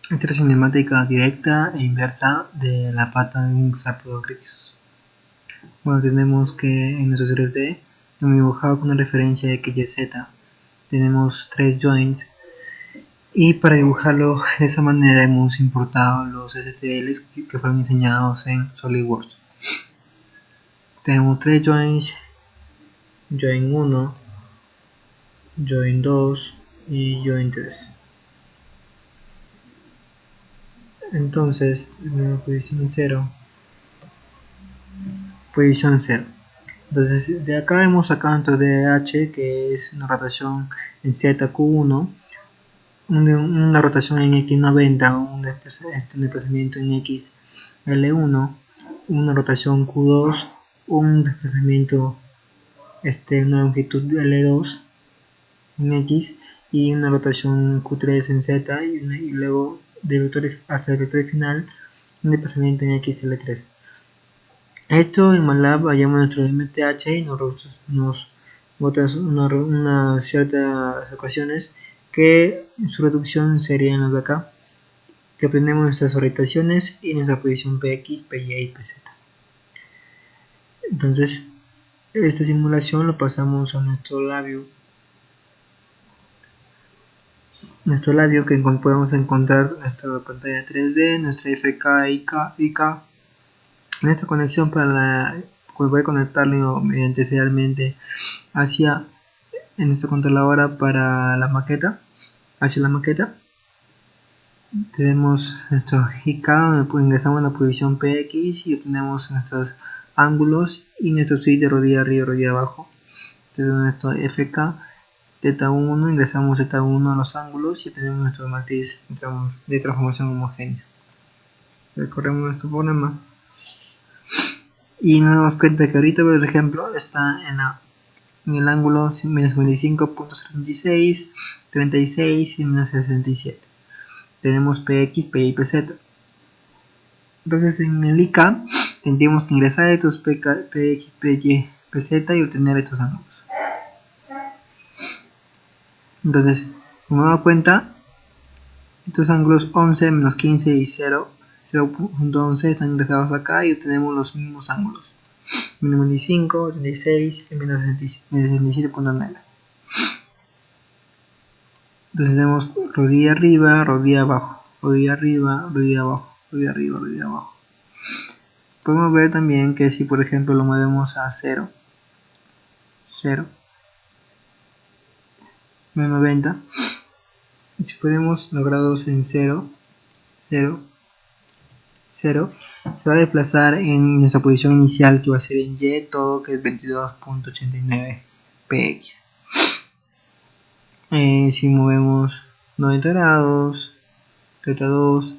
Esta es la cinemática directa e inversa de la pata de un Saprodocrypsus. Bueno, tenemos que en nuestro 3D hemos dibujado con una referencia de X, Y, Z. Tenemos 3 joints y para dibujarlo de esa manera hemos importado los STLs que fueron diseñados en SolidWorks. Tenemos 3 joints, join 1, join 2 y join 3. Entonces, en posición 0, posición 0. Entonces, de acá hemos sacado nuestro DH, que es una rotación en ZQ1, una rotación en X90, un desplazamiento en XL1, una rotación Q2, un desplazamiento una longitud L2 en X y una rotación Q3 en Z y luego hasta el vector final un desplazamiento en XL3. Esto en MATLAB hallamos nuestro MTH y nos bota unas ciertas ecuaciones que su reducción serían las de acá, que obtenemos nuestras orientaciones y nuestra posición PX, PY y PZ. Entonces, esta simulación lo pasamos a nuestro labio que podemos encontrar nuestra pantalla 3D, nuestra FK y K, nuestra conexión voy a conectarlo mediante serialmente hacia en esta controladora para la maqueta, hacia la maqueta. Tenemos nuestro GK donde ingresamos la posición PX y obtenemos nuestros ángulos y nuestro switch de rodilla arriba y rodilla abajo. Tenemos nuestro FK θ1, ingresamos θ1 a los ángulos y obtenemos nuestra matriz de transformación homogénea. Recorremos nuestro programa y nos damos cuenta que ahorita, por ejemplo, está en el ángulo menos 55.36, 36 y menos 67. Tenemos PX, PY y PZ. Entonces en el IK tendríamos que ingresar estos PX, PY, PZ y obtener estos ángulos. Entonces, como me doy cuenta, estos ángulos 11, menos 15 y 0.11 están ingresados acá y obtenemos los mismos ángulos. Menos 25, 86 y menos 67.9. Entonces tenemos rodilla arriba, rodilla abajo, rodilla arriba, rodilla abajo, rodilla arriba, rodilla abajo. Podemos ver también que si por ejemplo lo movemos a 0, menos 90, si ponemos los grados en 0, 0, 0, se va a desplazar en nuestra posición inicial que va a ser en Y todo, que es 22.89 px. Si movemos 90 grados, θ2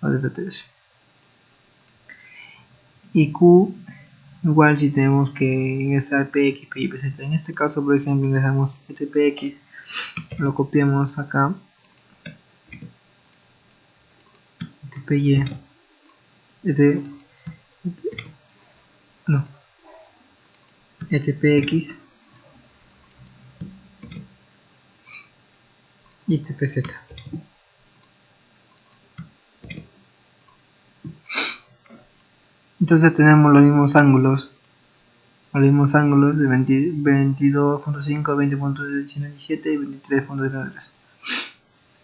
o θ3. Y Q igual si tenemos que ingresar PX, PY, PZ. En este caso, por ejemplo, ingresamos este PX, lo copiamos acá, este PY, este PX y este PZ. Entonces tenemos los mismos ángulos de 22.5, 20.17 y 23.03.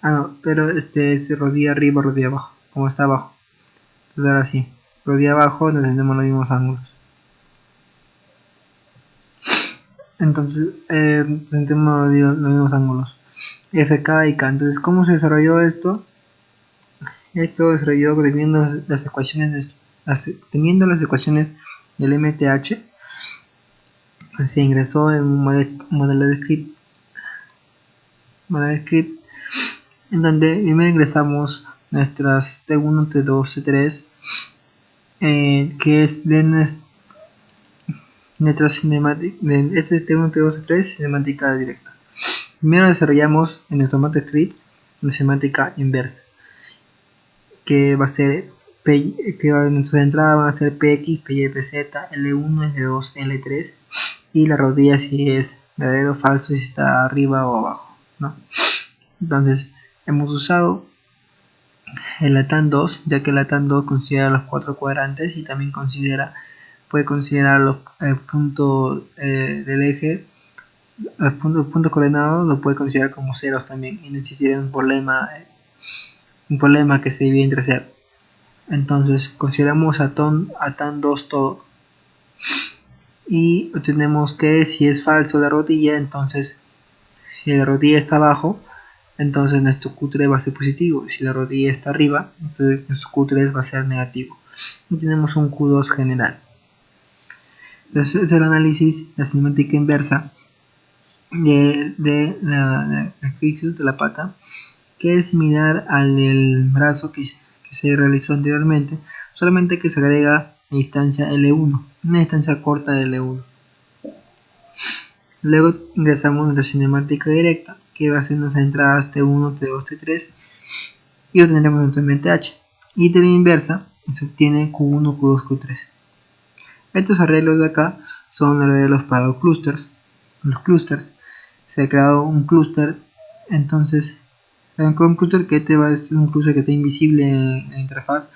No, pero este es rodilla arriba, rodilla abajo, como está abajo. Entonces ahora sí, rodilla abajo, nos tenemos los mismos ángulos. Entonces, tenemos los mismos ángulos, FK y K. Entonces, ¿cómo se desarrolló esto? Esto se desarrolló teniendo las ecuaciones del MTH. Se ingresó en un modelo de script, en donde primero ingresamos nuestras T1, T2, T3, que es de nuestra cinemática, de este T1, T2, T3, cinemática directa. Primero desarrollamos en nuestro MATLAB una cinemática inversa, que va a ser nuestra entrada van a ser PX, PY, PZ, L1, L2, L3 y la rodilla si es verdadero o falso, si está arriba o abajo, ¿no? Entonces hemos usado el LATAM 2, ya que el LATAM 2 considera los 4 cuadrantes y también puede considerar los puntos del eje, los puntos coordenados lo puede considerar como ceros también, y necesita un problema que se divide entre cero. Entonces consideramos a TAM 2 todo y obtenemos que si es falso la rodilla, entonces si la rodilla está abajo, entonces nuestro Q3 va a ser positivo. Si la rodilla está arriba, entonces nuestro Q3 va a ser negativo. Y tenemos un Q2 general. Entonces es el análisis, la cinemática inversa de la crisis de la pata, que es similar al del brazo que se realizó anteriormente, solamente que se agrega la distancia L1, una distancia corta de L1. Luego ingresamos nuestra cinemática directa, que va a ser nuestras entradas T1, T2, T3, y obtendremos nuevamente H. Y de la inversa se obtiene Q1, Q2, Q3. Estos arreglos de acá son los arreglos para los clusters. Se ha creado un clúster, entonces un clúster que va a ser un clúster que está invisible en la interfaz,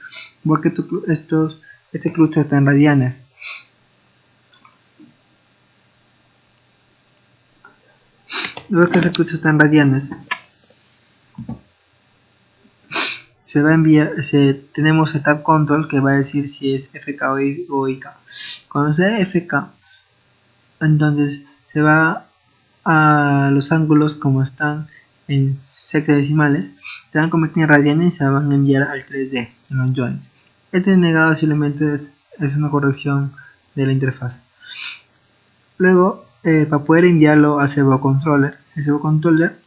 porque este clúster está en radianes. Luego que ese clúster está en radianes, se va a enviar, tenemos el tab control que va a decir si es FK o IK. Cuando sea FK, entonces se va a los ángulos como están en sexagesimales, se van a convertir en radianes y se van a enviar al 3D en los joints. Este negado simplemente es una corrección de la interfaz. Luego, para poder enviarlo a servo controller, el servo controller,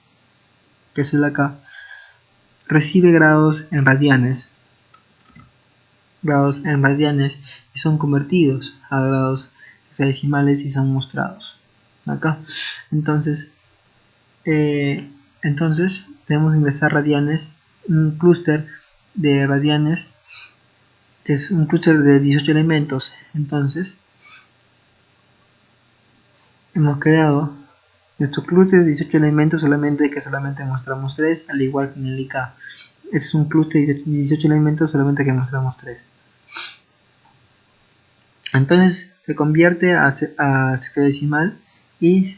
que es el de acá, recibe grados en radianes y son convertidos a grados hexadecimales y son mostrados acá. Entonces tenemos que ingresar radianes, un clúster de radianes que es un clúster de 18 elementos. Entonces hemos creado nuestro clúster de 18 elementos, solamente mostramos 3, al igual que en el IK. Es un clúster de 18 elementos, solamente que mostramos 3. Entonces se convierte a sexagesimal y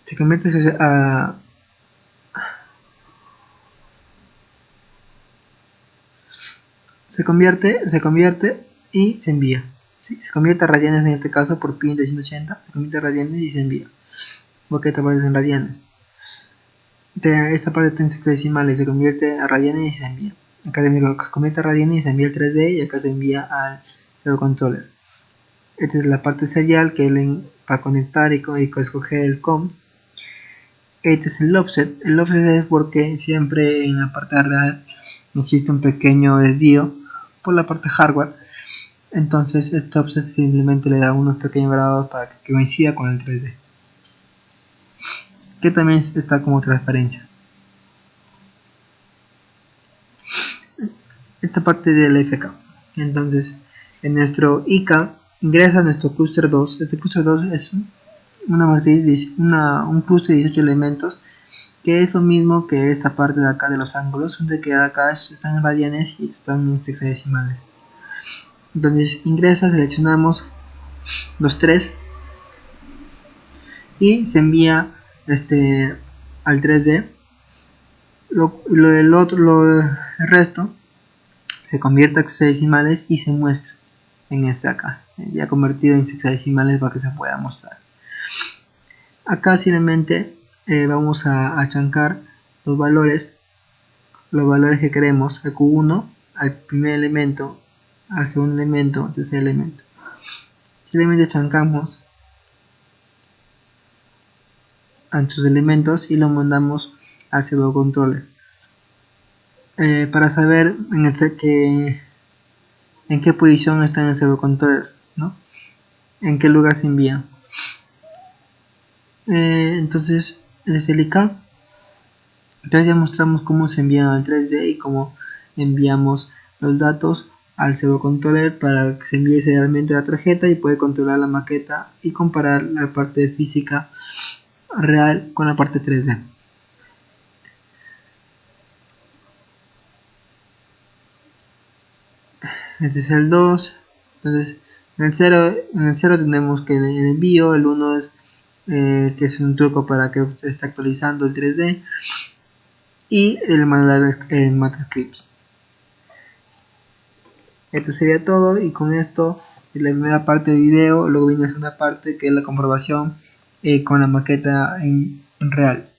se convierte a se convierte y se envía. ¿Sí? Se convierte a radianes en este caso por pin de 180, se convierte a radianes y se envía. Porque esta parte es en radianes. Esta parte está en sexagesimales, se convierte a radianes y se envía. Acá se convierte a radianes y se envía al 3D, y acá se envía al servo controller. Esta es la parte serial que para conectar y escoger el COM. Este es el offset. El offset es porque siempre en la parte real existe un pequeño desvío por la parte hardware. Entonces este offset simplemente le da unos pequeños grados para que coincida con el 3D, que también está como transparencia. Esta parte del FK. Entonces en nuestro IK ingresa nuestro cluster 2. Este cluster 2 es una matriz, un clúster de 18 elementos, que es lo mismo que esta parte de acá de los ángulos, donde que acá están en radianes y están en sexagesimales. Entonces ingresa, seleccionamos los 3 y se envía al 3D. El resto se convierte a hexadecimales y se muestra en este acá, ya convertido en hexadecimales para que se pueda mostrar. Acá simplemente vamos a chancar los valores que queremos, el Q1 al primer elemento, al segundo elemento, al tercer elemento. Simplemente chancamos a sus elementos y lo mandamos al servo controller para saber en qué posición está en el servo controller, ¿no? En qué lugar se envía. Entonces desde el IK ya mostramos cómo se envían al 3D y cómo enviamos los datos al servo controller para que se envíe realmente la tarjeta y puede controlar la maqueta y comparar la parte de física real con la parte 3D. Este es el 2. Entonces en el 0 tenemos que el envío, el 1 es que es un truco para que usted esté actualizando el 3D, y el mandar en MapScripts. Esto sería todo, y con esto es la primera parte del video. Luego viene la segunda parte, que es la comprobación con la maqueta en real.